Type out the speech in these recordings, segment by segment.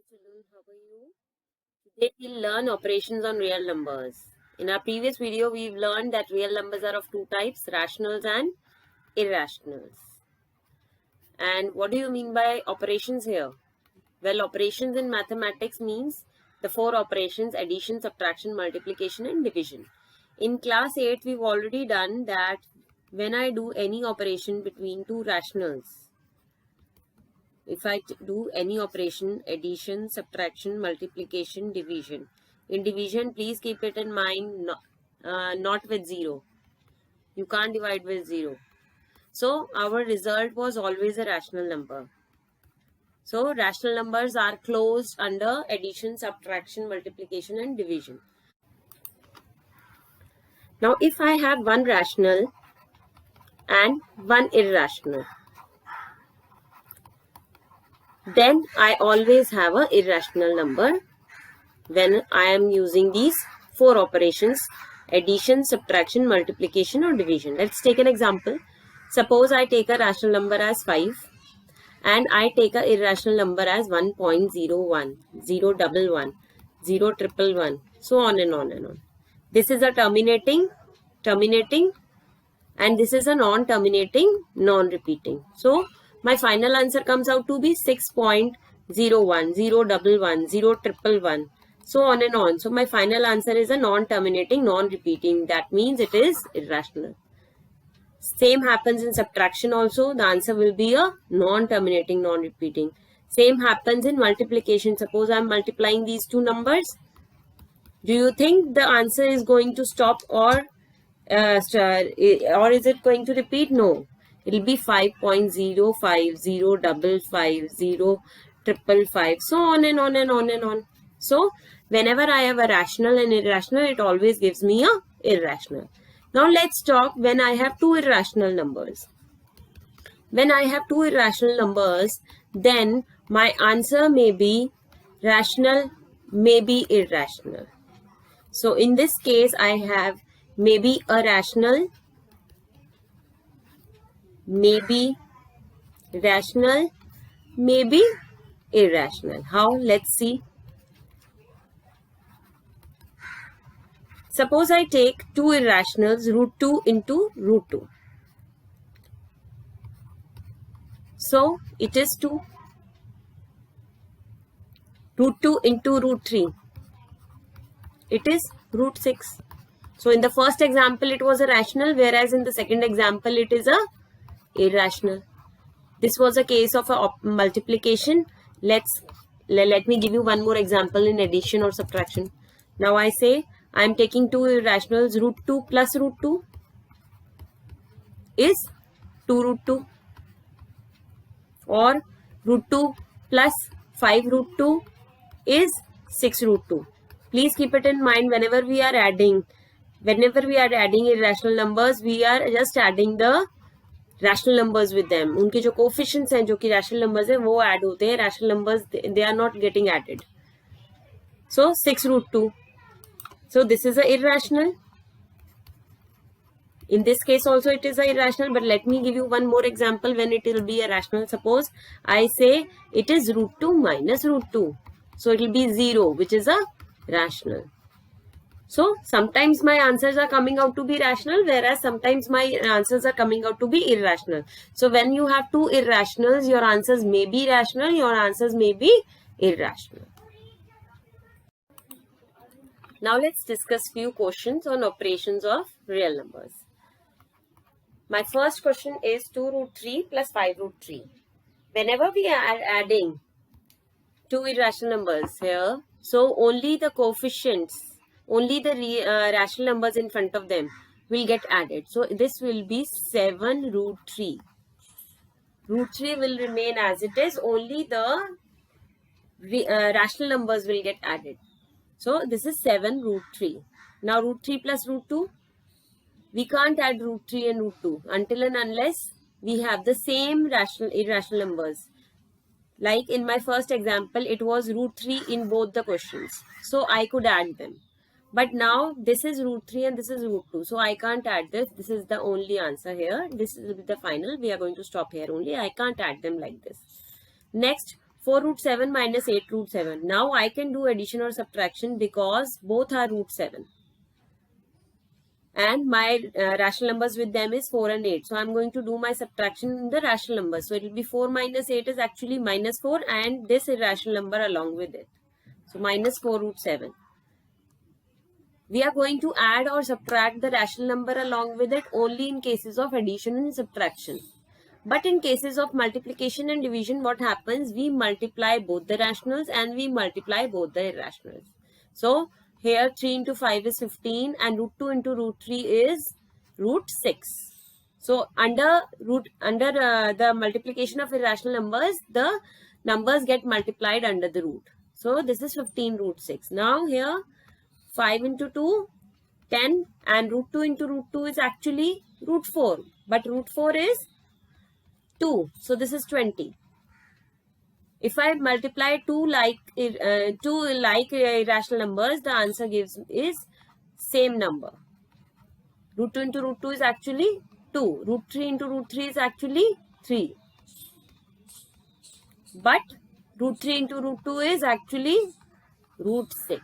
Children, how are you? Today we'll learn operations on real numbers. In our previous video, we've learned that real numbers are of two types, rationals and irrationals. And what do you mean by operations here? Well, operations in mathematics means the four operations: addition, subtraction, multiplication and division. In class 8, we've already done that when I do any operation between two rationals, if I do any operation, addition, subtraction, multiplication, division. In division, please keep it in mind, not with 0. You can't divide with 0. So, our result was always a rational number. So, rational numbers are closed under addition, subtraction, multiplication and division. Now, if I have one rational and one irrational, then I always have an irrational number when I am using these four operations: addition, subtraction, multiplication or division. Let's take an example. Suppose I take a rational number as 5 and I take a irrational number as 1.01, 011, 011, so on and on and on. This is a terminating, and this is a non-terminating, non-repeating. So my final answer comes out to be 6.01, 011, 011, so on and on. So my final answer is a non-terminating, non-repeating. That means it is irrational. Same happens in subtraction also. The answer will be a non-terminating, non-repeating. Same happens in multiplication. Suppose I am multiplying these two numbers. Do you think the answer is going to stop or is it going to repeat? No. It will be 5.05, 055, 055, so on and on and on and on. So, whenever I have a rational and irrational, it always gives me a irrational. Now, let's talk when I have two irrational numbers. When I have two irrational numbers, then my answer may be rational, may be irrational. So, in this case, I have maybe a rational, maybe rational, maybe irrational. How? Let's see. Suppose I take two irrationals, root 2 into root 2. So, it is 2. Root 2 into root 3. It is root 6. So, in the first example, it was a rational, whereas in the second example, it is a irrational. This was a case of a multiplication. Let me give you one more example in addition or subtraction. Now, I say I am taking two irrationals, root 2 plus root 2 is 2 root 2, or root 2 plus 5 root 2 is 6 root 2. Please keep it in mind whenever we are adding irrational numbers, we are just adding the rational numbers with them. उनके जो coefficients हैं जो कि rational numbers हैं वो add होते हैं. Rational numbers they are not getting added. So 6 root 2. So this is a irrational. In this case also it is a irrational, but let me give you one more example when it will be a rational. Suppose I say it is root 2 minus root 2. So it will be 0, which is a rational. So sometimes my answers are coming out to be rational, whereas sometimes my answers are coming out to be irrational. So when you have two irrationals, your answers may be rational, your answers may be irrational. Now let's discuss few questions on operations of real numbers. My first question is 2 root 3 plus 5 root 3. Whenever we are adding two irrational numbers here, so only the coefficients, only the rational numbers in front of them will get added. So this will be 7 root 3. Root 3 will remain as it is, only the rational numbers will get added. So this is 7 root 3. Now root 3 plus root 2, we can't add root 3 and root 2 until and unless we have the same irrational numbers. Like in my first example, it was root 3 in both the questions. So I could add them. But now this is root 3 and this is root 2. So I can't add this. This is the only answer here. This will be the final. We are going to stop here only. I can't add them like this. Next, 4 root 7 minus 8 root 7. Now I can do addition or subtraction because both are root 7. And my rational numbers with them is 4 and 8. So I'm going to do my subtraction in the rational numbers. So it will be 4 minus 8 is actually minus 4 and this irrational number along with it. So minus 4 root 7. We are going to add or subtract the rational number along with it only in cases of addition and subtraction. But in cases of multiplication and division, what happens? We multiply both the rationals and we multiply both the irrationals. So here 3 into 5 is 15 and root 2 into root 3 is root 6. So under the multiplication of irrational numbers, the numbers get multiplied under the root. So this is 15 root 6. Now here 5 into 2, 10 and root 2 into root 2 is actually root 4. But root 4 is 2. So this is 20. If I multiply two like irrational numbers, the answer gives is same number. Root 2 into root 2 is actually 2. Root 3 into root 3 is actually 3. But root 3 into root 2 is actually root 6.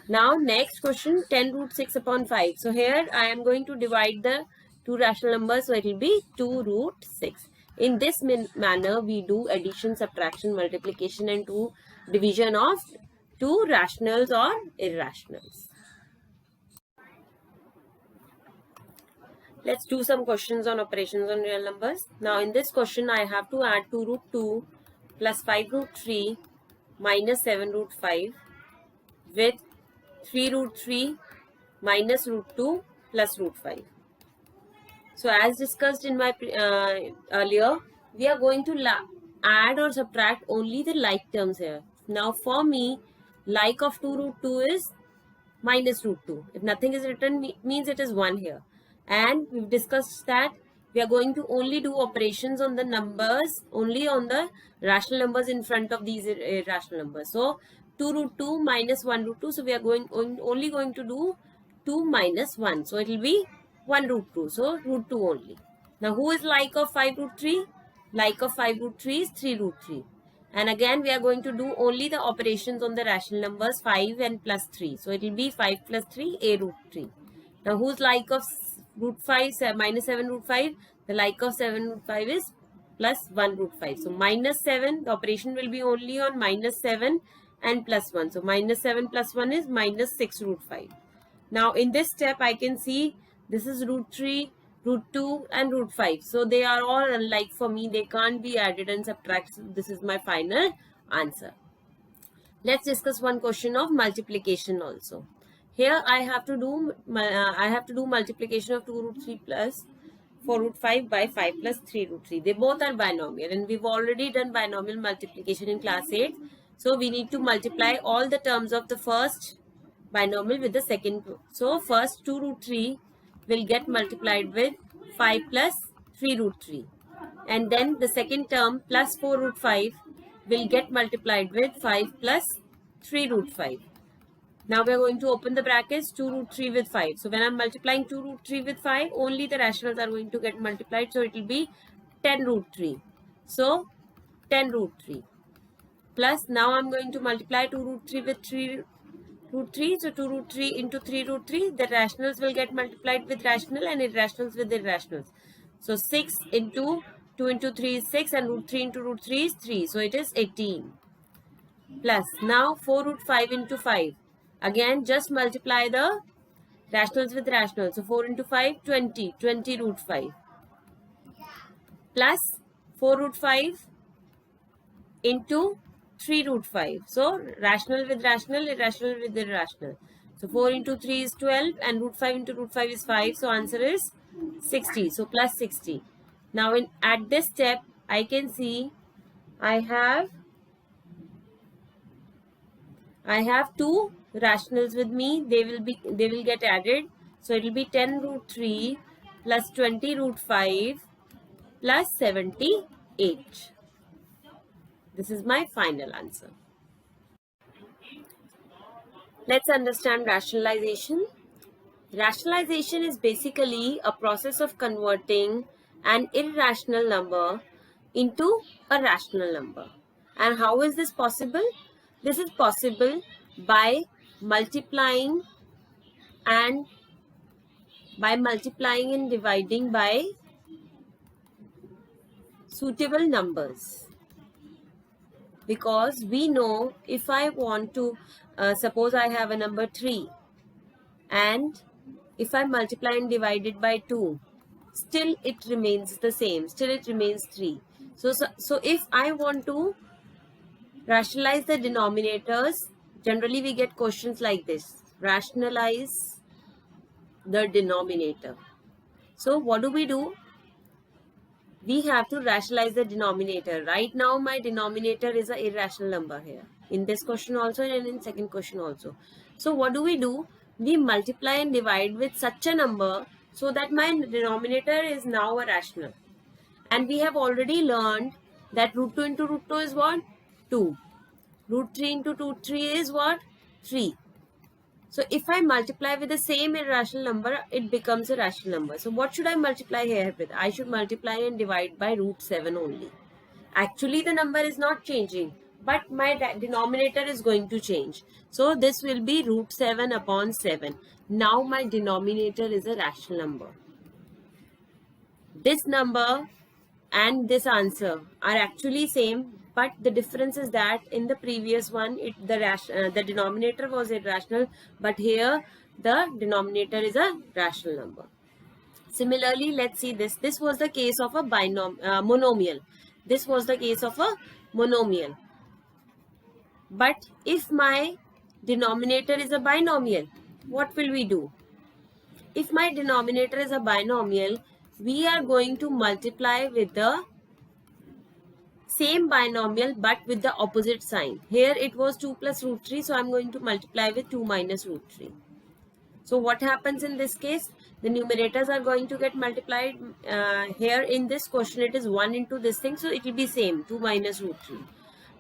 Now next question, 10 root 6 upon 5. So here I am going to divide the two rational numbers, so it will be 2 root 6. In this manner, we do addition, subtraction, multiplication and division of two rationals or irrationals. Let's do some questions on operations on real numbers. Now in this question, I have to add 2 root 2 plus 5 root 3 minus 7 root 5 with 3 root 3 minus root 2 plus root 5. So as discussed in my earlier, we are going to add or subtract only the like terms here. Now for me, like of 2 root 2 is minus root 2. If nothing is written, means it is 1 here. And we've discussed that we are going to only do operations on the numbers, only on the rational numbers in front of these irrational numbers. So 2 root 2 minus 1 root 2. So we are only going to do 2 minus 1. So it will be 1 root 2. So root 2 only. Now who is like of 5 root 3? Like of 5 root 3 is 3 root 3. And again we are going to do only the operations on the rational numbers 5 and plus 3. So it will be 5 plus 3 a root 3. Now who's like of root 5 minus 7 root 5? The like of 7 root 5 is plus 1 root 5. So minus 7, the operation will be only on minus 7 and plus 1. So minus 7 plus 1 is minus 6 root 5. Now in this step I can see this is root 3, root 2 and root 5. So they are all unlike for me. They can't be added and subtracted. So this is my final answer. Let's discuss one question of multiplication also. Here I have to do multiplication of 2 root 3 plus 4 root 5 by 5 plus 3 root 3. They both are binomial and we've already done binomial multiplication in class 8. So we need to multiply all the terms of the first binomial with the second. So first 2 root 3 will get multiplied with 5 plus 3 root 3. And then the second term plus 4 root 5 will get multiplied with 5 plus 3 root 5. Now we are going to open the brackets 2 root 3 with 5. So when I am multiplying 2 root 3 with 5, only the rationals are going to get multiplied. So it will be 10 root 3. So 10 root 3. Plus now I am going to multiply 2 root 3 with 3 root 3. So 2 root 3 into 3 root 3. The rationals will get multiplied with rational and irrationals with irrationals. So 6 into 2 into 3 is 6 and root 3 into root 3 is 3. So it is 18. Plus now 4 root 5 into 5. Again just multiply the rationals with rationals. So 4 into 5, 20. 20 root 5. Plus 4 root 5 into 3 root 5. So rational with rational, irrational with irrational. So 4 into 3 is 12 and root 5 into root 5 is 5. So answer is 60. So plus 60. Now at this step I can see I have two rationals with me. They will get added. So it will be 10 root 3 plus 20 root 5 plus 78. This is my final answer. Let's understand rationalization. Rationalization is basically a process of converting an irrational number into a rational number. And how is this possible? This is possible by multiplying and dividing by suitable numbers. Because we know if I want to, suppose I have a number 3, and if I multiply and divide it by 2, still it remains the same, still it remains 3. So if I want to rationalize the denominators, generally we get questions like this: rationalize the denominator. So what do? We have to rationalize the denominator. Right now my denominator is an irrational number here, in this question also and in second question also. So what do? We multiply and divide with such a number so that my denominator is now a rational. And we have already learned that root 2 into root 2 is what? 2. Root 3 into root 3 is what? 3. So if I multiply with the same irrational number, it becomes a rational number. So what should I multiply here with? I should multiply and divide by root 7 only. Actually the number is not changing, but my denominator is going to change. So this will be root 7 upon 7. Now my denominator is a rational number. This number and this answer are actually same, but the difference is that in the previous one the denominator was irrational, but here the denominator is a rational number. Similarly, let's see this. This was the case of a monomial. This was the case of a monomial. But if my denominator is a binomial, what will we do? If my denominator is a binomial, we are going to multiply with the same binomial but with the opposite sign. Here it was 2 plus root 3, so I am going to multiply with 2 minus root 3. So what happens in this case? The numerators are going to get multiplied. Here in this question it is 1 into this thing, so it will be same, 2 minus root 3.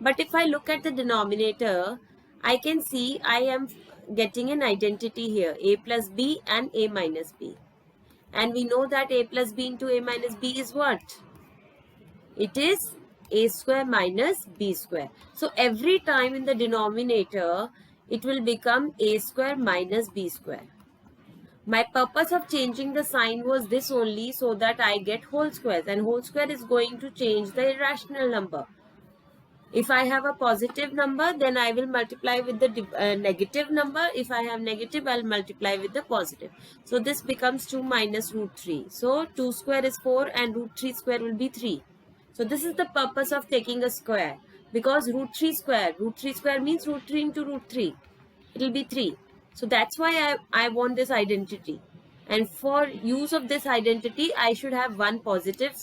But if I look at the denominator, I can see I am getting an identity here, a plus b and a minus b. And we know that a plus b into a minus b is what? It is a square minus b square. So every time in the denominator, it will become a square minus b square. My purpose of changing the sign was this only, so that I get whole squares, and whole square is going to change the irrational number. If I have a positive number, then I will multiply with the negative number. If I have negative, I will multiply with the positive. So this becomes 2 minus root 3. So 2 square is 4 and root 3 square will be 3. So this is the purpose of taking a square, because root 3 square means root 3 into root 3. It will be 3. So that's why I want this identity. And for use of this identity, I should have one positive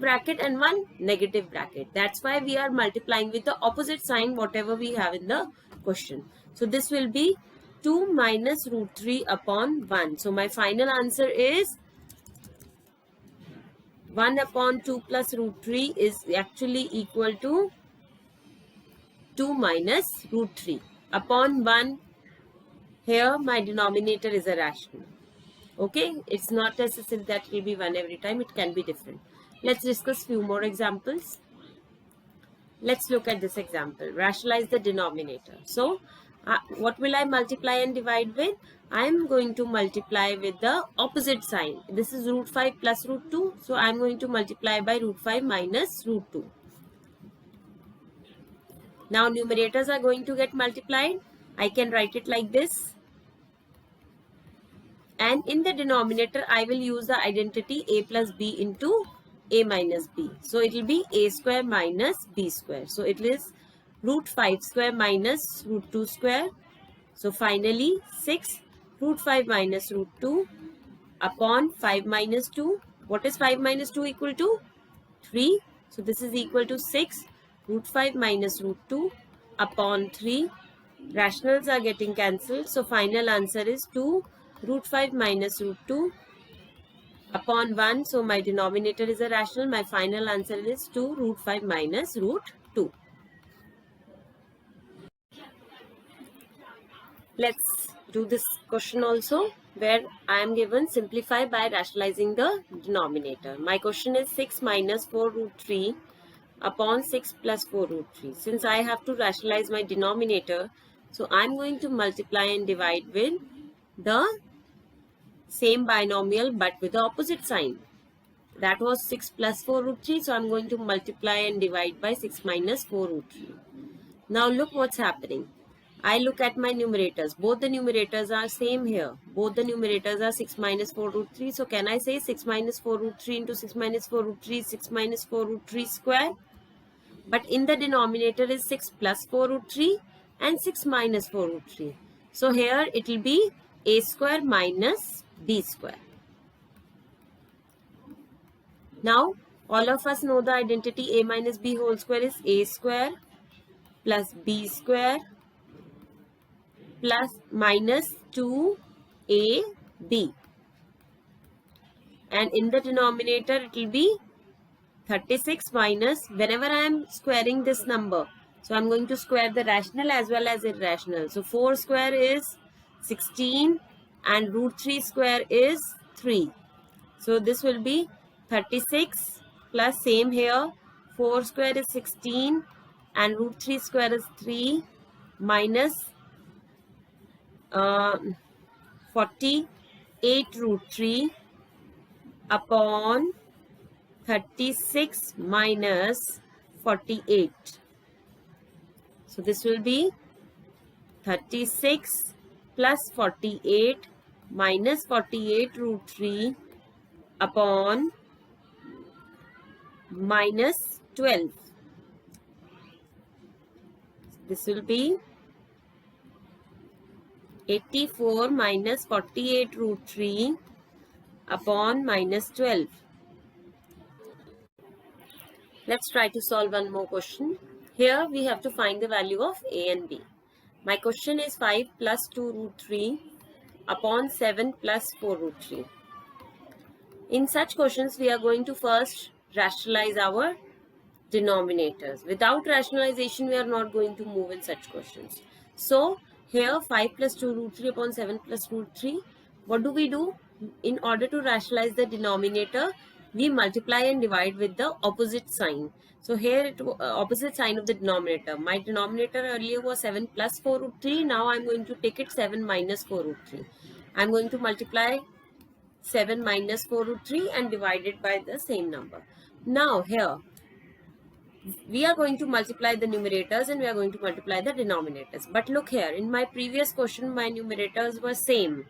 bracket and one negative bracket. That's why we are multiplying with the opposite sign whatever we have in the question. So this will be 2 minus root 3 upon 1. So my final answer is 1 upon 2 plus root 3 is actually equal to 2 minus root 3 upon 1. Here my denominator is a rational. Okay, it's not necessary that it will be 1 every time, it can be different. Let's discuss few more examples. Let's look at this example. Rationalize the denominator. So what will I multiply and divide with? I am going to multiply with the opposite sign. This is root 5 plus root 2. So I am going to multiply by root 5 minus root 2. Now numerators are going to get multiplied. I can write it like this. And in the denominator, I will use the identity a plus b into a minus b. So it will be a square minus b square. So it is root 5 square minus root 2 square. So finally 6 root 5 minus root 2 upon 5 minus 2. What is 5 minus 2 equal to? 3. So this is equal to 6 root 5 minus root 2 upon 3. Rationals are getting cancelled. So final answer is 2 root 5 minus root 2 upon 1. So my denominator is a rational. My final answer is 2 root 5 minus root 2. Let's do this question also, where I am given simplify by rationalizing the denominator. My question is 6 minus 4 root 3 upon 6 plus 4 root 3. Since I have to rationalize my denominator, so I am going to multiply and divide with the same binomial but with the opposite sign. That was 6 plus 4 root 3, so I am going to multiply and divide by 6 minus 4 root 3. Now look what's happening. I look at my numerators. Both the numerators are same here. Both the numerators are 6 minus 4 root 3. So can I say 6 minus 4 root 3 into 6 minus 4 root 3 is 6 minus 4 root 3 square? But in the denominator is 6 plus 4 root 3 and 6 minus 4 root 3. So here it will be a square minus b square. Now all of us know the identity a minus b whole square is a square plus b square plus minus 2ab, and in the denominator it will be 36 minus, whenever I am squaring this number, so I am going to square the rational as well as irrational. So 4 square is 16 and root 3 square is 3. So this will be 36 plus same here, 4 square is 16 and root 3 square is 3 minus 48 root 3 upon 36 minus 48. So this will be 36 plus 48 minus 48 root 3 upon minus 12. This will be 84 minus 48 root 3 upon minus 12. Let's try to solve one more question. Here we have to find the value of a and b. My question is 5 plus 2 root 3 upon 7 plus 4 root 3. In such questions, we are going to first rationalize our denominators. Without rationalization, we are not going to move in such questions. So, here 5 plus 2 root 3 upon 7 plus root 3. What do? In order to rationalize the denominator, we multiply and divide with the opposite sign. So here opposite sign of the denominator. My denominator earlier was 7 plus 4 root 3. Now I am going to take it 7 minus 4 root 3. I am going to multiply 7 minus 4 root 3 and divide it by the same number. Now here we are going to multiply the numerators and we are going to multiply the denominators. But look here, in my previous question my numerators were same.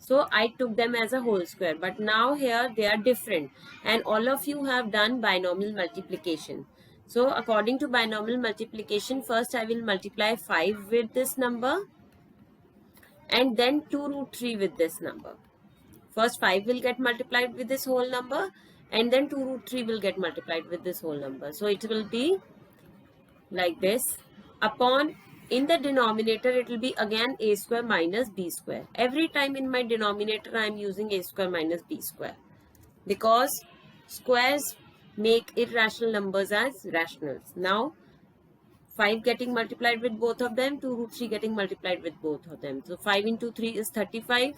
So I took them as a whole square, but now here they are different, and all of you have done binomial multiplication. So according to binomial multiplication, first I will multiply 5 with this number and then 2 root 3 with this number. First 5 will get multiplied with this whole number and then 2 root 3 will get multiplied with this whole number. So it will be like this. Upon, in the denominator, it will be again a square minus b square. Every time in my denominator, I am using a square minus b square, because squares make irrational numbers as rationals. Now, 5 getting multiplied with both of them, 2 root 3 getting multiplied with both of them. So, 5 into 3 is 35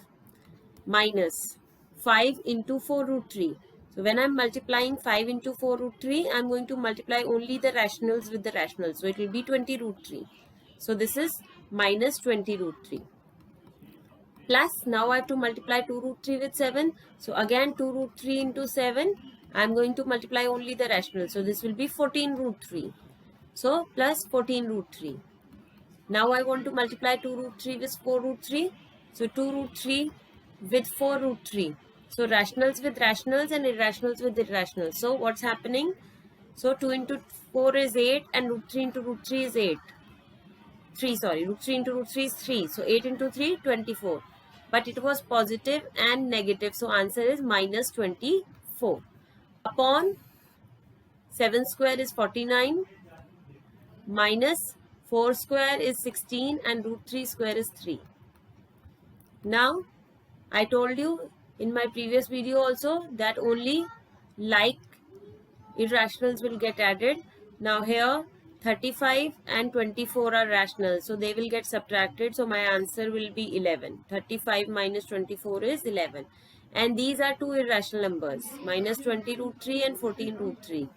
minus 5 into 4 root 3. So, when I am multiplying 5 into 4 root 3, I am going to multiply only the rationals with the rationals. So, it will be 20 root 3. So, this is minus 20 root 3. Plus, now I have to multiply 2 root 3 with 7. So, again 2 root 3 into 7. I am going to multiply only the rationals. So, this will be 14 root 3. So, plus 14 root 3. Now, I want to multiply 2 root 3 with 4 root 3. So, 2 root 3 with 4 root 3. So, rationals with rationals and irrationals with irrationals. So, what's happening? So, 2 into 4 is 8 and root 3 into root 3 is 8. Root 3 into root 3 is 3. So, 8 into 3, 24. But it was positive and negative. So, answer is minus 24. Upon 7 square is 49. Minus 4 square is 16 and root 3 square is 3. Now, I told you in my previous video also that only like irrationals will get added. Now here 35 and 24 are rational, so they will get subtracted. So my answer will be 11. 35 minus 24 is 11. And these are two irrational numbers, minus 20 root 3 and 14 root 3.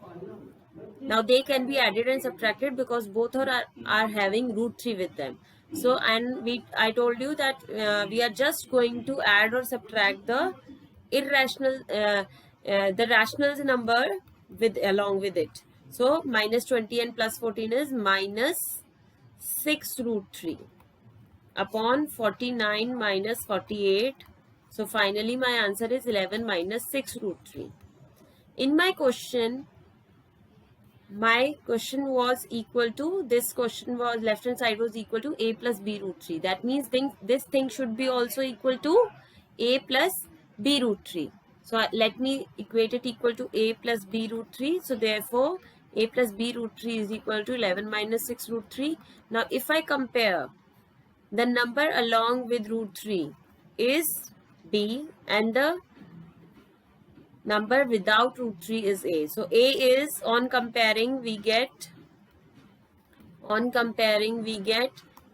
Now they can be added and subtracted because both are having root 3 with them. So, and I told you that we are just going to add or subtract the irrational, the rational number along with it. So minus 20 and plus 14 is minus 6 root 3 upon 49 minus 48. So finally my answer is 11 minus 6 root 3. In my question was equal to, this question was, left hand side was equal to a plus b root 3. That means this thing should be also equal to a plus b root 3. So let me equate it equal to a plus b root 3. So therefore a plus b root 3 is equal to 11 minus 6 root 3. Now if I compare, the number along with root 3 is b and the number without root 3 is a. So a is, on comparing we get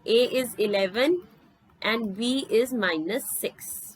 a is 11 and b is minus 6.